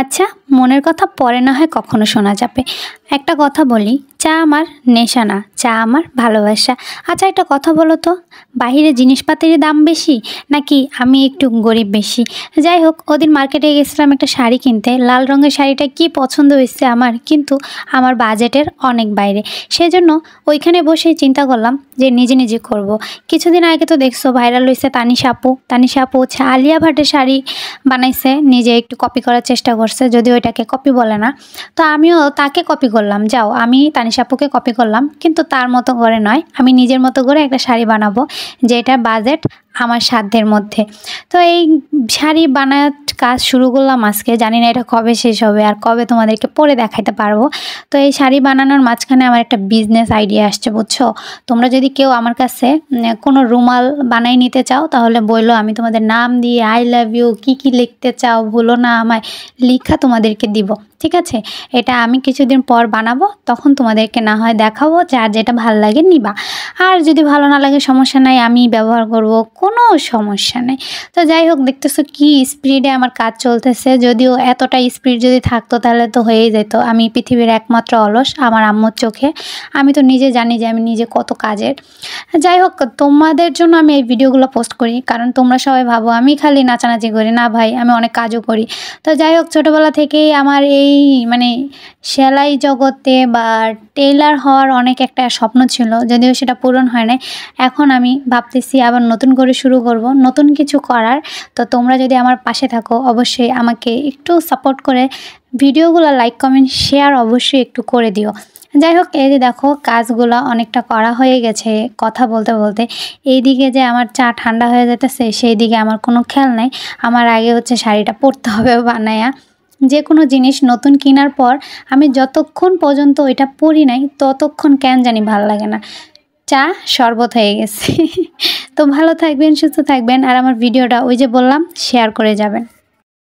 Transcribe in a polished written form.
আচ্ছা, মনের কথা পরে না হয় কখনো শোনা যাবে। একটা কথা বলি, চা আমার নেশা না, চা আমার ভালোবাসা। আচ্ছা একটা কথা বলো তো, বাহিরে জিনিসপাতির দাম বেশি নাকি আমি একটু গরিব বেশি? যাই হোক, ওদিন মার্কেটে গেছিলাম একটা শাড়ি কিনতে। লাল রঙের শাড়িটা কি পছন্দ হয়েছে আমার, কিন্তু আমার বাজেটের অনেক বাইরে। সেজন্য ওইখানে বসেই চিন্তা করলাম যে নিজে নিজে করব। কিছুদিন আগে তো দেখছো ভাইরাল হয়েছে তানিশা আপু হচ্ছে আলিয়া ভাটের শাড়ি বানাইছে, নিজে একটু কপি করার চেষ্টা করছে, যদিও এটাকে কপি বলে না। তো আমিও তাকে কপি করলাম, যাও আমি তানিশা আপুকে কপি করলাম, কিন্তু তার মতো করে নয়, আমি নিজের মতো করে একটা শাড়ি বানাবো যেটার বাজেট আমার সাধ্যের মধ্যে। তো এই শাড়ি বানার কাজ শুরু করলাম আজকে, জানি না এটা কবে শেষ হবে আর কবে তোমাদেরকে পরে দেখাইতে পারবো। তো এই শাড়ি বানানোর মাঝখানে আমার একটা বিজনেস আইডিয়া আসছে, বুঝছো? তোমরা যদি কেউ আমার কাছে কোনো রুমাল বানাই নিতে চাও তাহলে বললো, আমি তোমাদের নাম দিয়ে আই লাভ ইউ কী লিখতে চাও ভুলো না আমায় লিখা তোমাদেরকে দিব, ঠিক আছে? এটা আমি কিছুদিন পর বানাবো, তখন তোমাদেরকে না হয় দেখাবো, যার যেটা ভালো লাগে নিবা। আর যদি ভালো না লাগে সমস্যা নাই, আমি ব্যবহার করব, কোনো সমস্যা নেই। তো যাই হোক, দেখতেছো কি স্পিডে আমার কাজ চলতেছে। যদিও এতটা স্পিড যদি থাকতো তাহলে তো হয়েই যেত। আমি পৃথিবীর একমাত্র অলস আমার আম্মুর চোখে। আমি তো নিজে জানি যে আমি নিজে কত কাজের। যাই হোক, তোমাদের জন্য আমি এই ভিডিওগুলো পোস্ট করি, কারণ তোমরা সবাই ভাবো আমি খালি নাচানাচি করি, না ভাই, আমি অনেক কাজও করি। তো যাই হোক, ছোটোবেলা থেকেই আমার এই সেলাই জগতে বা টেইলার হওয়ার অনেক একটা স্বপ্ন ছিল, যদিও সেটা পূরণ হয় নাই। এখন আমি ভাবতেছি আবার নতুন করে শুরু করব, নতুন কিছু করার। তো তোমরা যদি আমার পাশে থাকো অবশ্যই আমাকে একটু সাপোর্ট করে ভিডিওগুলো লাইক কমেন্ট শেয়ার অবশ্যই একটু করে দিও। যাই হোক, এই যে দেখো কাজগুলো অনেকটা করা হয়ে গেছে। কথা বলতে বলতে এইদিকে যে আমার চা ঠান্ডা হয়ে যেতেছে সেই দিকে আমার কোনো খেয়াল নাই। আমার আগে হচ্ছে শাড়িটা পরতে হবে বানায়া। যে কোনো জিনিস নতুন কেনার পর আমি যতক্ষণ পর্যন্ত ওইটা পরি নাই ততক্ষণ কেন জানি ভালো লাগে না, চা শরবত হয়ে গেছে। তো ভালো থাকবেন, সুস্থ থাকবেন, আর আমার ভিডিওটা ওই যে বললাম শেয়ার করে যাবেন।